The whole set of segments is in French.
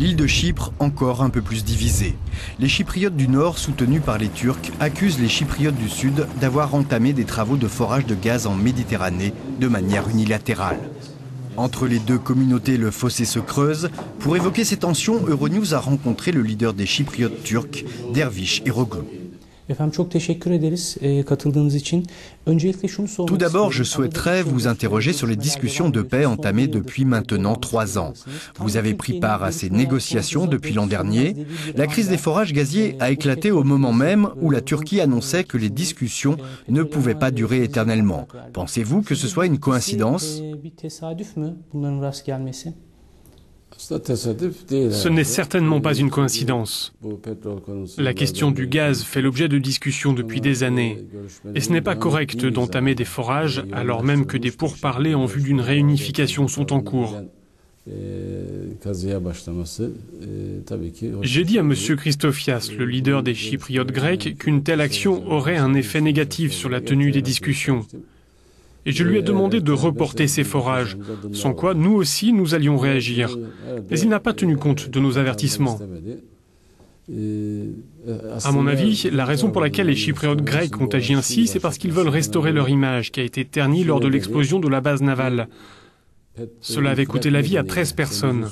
L'île de Chypre, encore un peu plus divisée. Les Chypriotes du Nord, soutenus par les Turcs, accusent les Chypriotes du Sud d'avoir entamé des travaux de forage de gaz en Méditerranée de manière unilatérale. Entre les deux communautés, le fossé se creuse. Pour évoquer ces tensions, Euronews a rencontré le leader des Chypriotes turcs, Derviş Eroglu. Tout d'abord, je souhaiterais vous interroger sur les discussions de paix entamées depuis maintenant 3 ans. Vous avez pris part à ces négociations depuis l'an dernier. La crise des forages gaziers a éclaté au moment même où la Turquie annonçait que les discussions ne pouvaient pas durer éternellement. Pensez-vous que ce soit une coïncidence ? Ce n'est certainement pas une coïncidence. La question du gaz fait l'objet de discussions depuis des années. Et ce n'est pas correct d'entamer des forages alors même que des pourparlers en vue d'une réunification sont en cours. J'ai dit à M. Christofias, le leader des Chypriotes grecs, qu'une telle action aurait un effet négatif sur la tenue des discussions. Et je lui ai demandé de reporter ces forages, sans quoi nous aussi nous allions réagir. Mais il n'a pas tenu compte de nos avertissements. À mon avis, la raison pour laquelle les Chypriotes grecs ont agi ainsi, c'est parce qu'ils veulent restaurer leur image, qui a été ternie lors de l'explosion de la base navale. Cela avait coûté la vie à 13 personnes.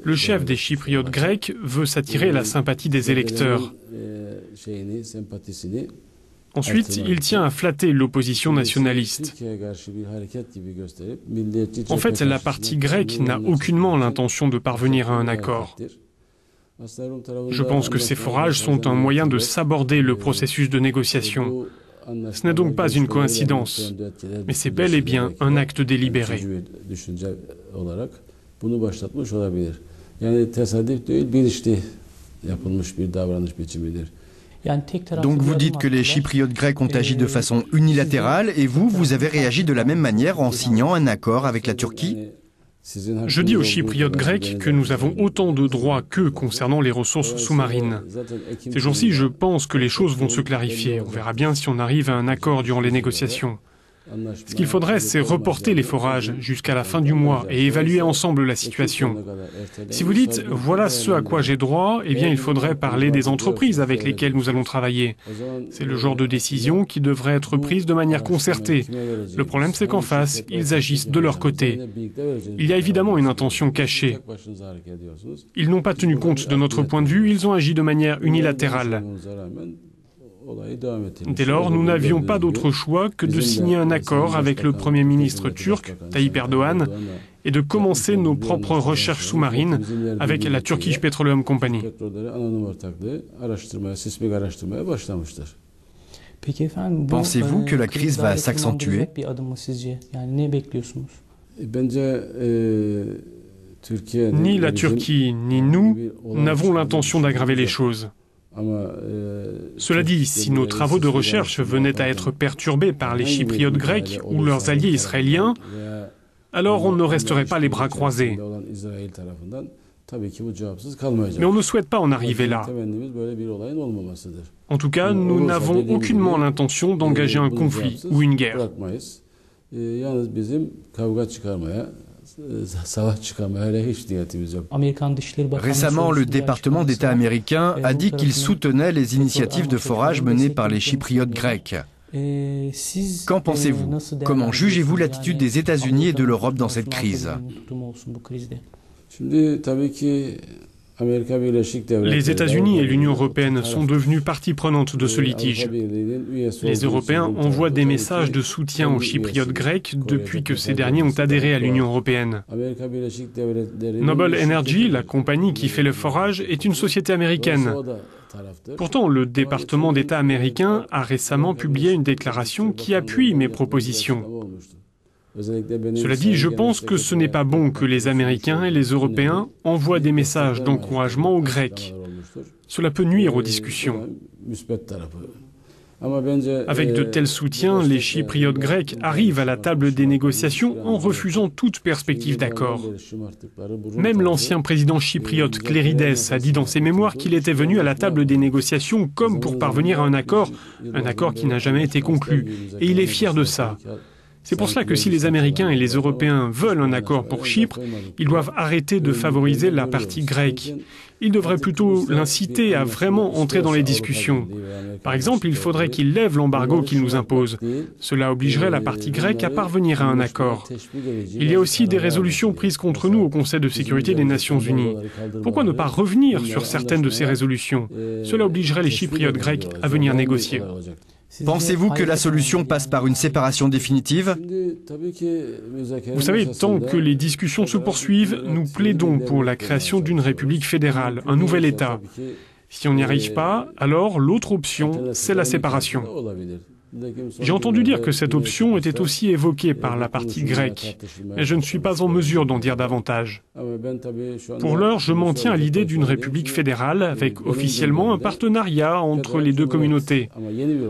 Le chef des Chypriotes grecs veut s'attirer la sympathie des électeurs. Ensuite, il tient à flatter l'opposition nationaliste. En fait, la partie grecque n'a aucunement l'intention de parvenir à un accord. Je pense que ces forages sont un moyen de saborder le processus de négociation. Ce n'est donc pas une coïncidence, mais c'est bel et bien un acte délibéré. Donc vous dites que les Chypriotes grecs ont agi de façon unilatérale et vous avez réagi de la même manière en signant un accord avec la Turquie ? Je dis aux Chypriotes grecs que nous avons autant de droits qu'eux concernant les ressources sous-marines. Ces jours-ci, je pense que les choses vont se clarifier. On verra bien si on arrive à un accord durant les négociations. Ce qu'il faudrait, c'est reporter les forages jusqu'à la fin du mois et évaluer ensemble la situation. Si vous dites « voilà ce à quoi j'ai droit », eh bien il faudrait parler des entreprises avec lesquelles nous allons travailler. C'est le genre de décision qui devrait être prise de manière concertée. Le problème, c'est qu'en face, ils agissent de leur côté. Il y a évidemment une intention cachée. Ils n'ont pas tenu compte de notre point de vue, ils ont agi de manière unilatérale. Dès lors, nous n'avions pas d'autre choix que de signer un accord avec le Premier ministre turc, Tayyip Erdoğan, et de commencer nos propres recherches sous-marines avec la Turkish Petroleum Company. Pensez-vous que la crise va s'accentuer ? Ni la Turquie, ni nous n'avons l'intention d'aggraver les choses. Cela dit, si nos travaux de recherche venaient à être perturbés par les Chypriotes grecs ou leurs alliés israéliens, alors on ne resterait pas les bras croisés. Mais on ne souhaite pas en arriver là. En tout cas, nous n'avons aucunement l'intention d'engager un conflit ou une guerre. Récemment, le département d'État américain a dit qu'il soutenait les initiatives de forage menées par les Chypriotes grecs. Qu'en pensez-vous ? Comment jugez-vous l'attitude des États-Unis et de l'Europe dans cette crise ? Les États-Unis et l'Union européenne sont devenus partie prenante de ce litige. Les Européens envoient des messages de soutien aux Chypriotes grecs depuis que ces derniers ont adhéré à l'Union européenne. Noble Energy, la compagnie qui fait le forage, est une société américaine. Pourtant, le département d'État américain a récemment publié une déclaration qui appuie mes propositions. Cela dit, je pense que ce n'est pas bon que les Américains et les Européens envoient des messages d'encouragement aux Grecs. Cela peut nuire aux discussions. Avec de tels soutiens, les Chypriotes grecs arrivent à la table des négociations en refusant toute perspective d'accord. Même l'ancien président chypriote Clérides a dit dans ses mémoires qu'il était venu à la table des négociations comme pour parvenir à un accord qui n'a jamais été conclu, et il est fier de ça. C'est pour cela que si les Américains et les Européens veulent un accord pour Chypre, ils doivent arrêter de favoriser la partie grecque. Ils devraient plutôt l'inciter à vraiment entrer dans les discussions. Par exemple, il faudrait qu'ils lèvent l'embargo qu'ils nous imposent. Cela obligerait la partie grecque à parvenir à un accord. Il y a aussi des résolutions prises contre nous au Conseil de sécurité des Nations Unies. Pourquoi ne pas revenir sur certaines de ces résolutions? Cela obligerait les Chypriotes grecs à venir négocier. Pensez-vous que la solution passe par une séparation définitive? Vous savez, tant que les discussions se poursuivent, nous plaidons pour la création d'une république fédérale, un nouvel État. Si on n'y arrive pas, alors l'autre option, c'est la séparation. J'ai entendu dire que cette option était aussi évoquée par la partie grecque, mais je ne suis pas en mesure d'en dire davantage. Pour l'heure, je m'en tiens à l'idée d'une république fédérale avec officiellement un partenariat entre les deux communautés.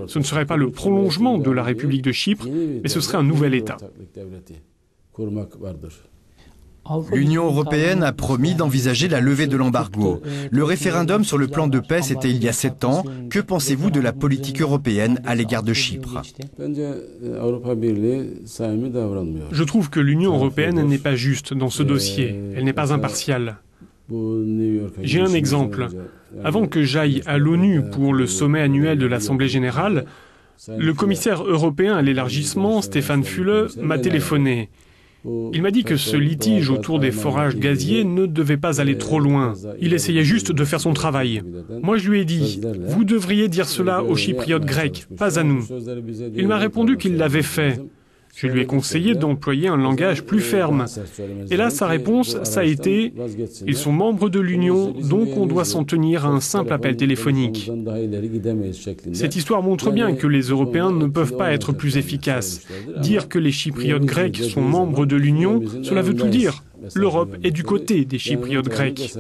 Ce ne serait pas le prolongement de la République de Chypre, mais ce serait un nouvel État. L'Union européenne a promis d'envisager la levée de l'embargo. Le référendum sur le plan de paix, c'était il y a 7 ans. Que pensez-vous de la politique européenne à l'égard de Chypre? Je trouve que l'Union européenne n'est pas juste dans ce dossier. Elle n'est pas impartiale. J'ai un exemple. Avant que j'aille à l'ONU pour le sommet annuel de l'Assemblée générale, le commissaire européen à l'élargissement, Stefan Füle, m'a téléphoné. Il m'a dit que ce litige autour des forages gaziers ne devait pas aller trop loin. Il essayait juste de faire son travail. Moi, je lui ai dit, vous devriez dire cela aux Chypriotes grecs, pas à nous. Il m'a répondu qu'il l'avait fait. Je lui ai conseillé d'employer un langage plus ferme. Et là, sa réponse, ça a été « Ils sont membres de l'Union, donc on doit s'en tenir à un simple appel téléphonique ». Cette histoire montre bien que les Européens ne peuvent pas être plus efficaces. Dire que les Chypriotes grecs sont membres de l'Union, cela veut tout dire. L'Europe est du côté des Chypriotes grecs.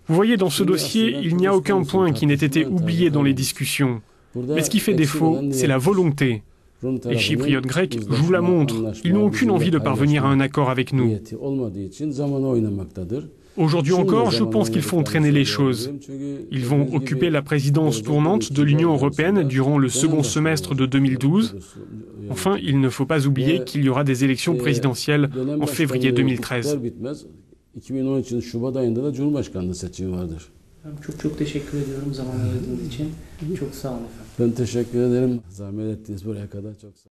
Vous voyez, dans ce dossier, il n'y a aucun point qui n'ait été oublié dans les discussions. Mais ce qui fait défaut, c'est la volonté. Les Chypriotes grecs jouent la montre. Ils n'ont aucune envie de parvenir à un accord avec nous. Aujourd'hui encore, je pense qu'ils font traîner les choses. Ils vont occuper la présidence tournante de l'Union européenne durant le second semestre de 2012. Enfin, il ne faut pas oublier qu'il y aura des élections présidentielles en février 2013. Çok teşekkür ediyorum zaman ayırdığınız için. Çok sağ olun efendim. Ben teşekkür ederim. Zahmet ettiniz buraya kadar. Çok sağ olun.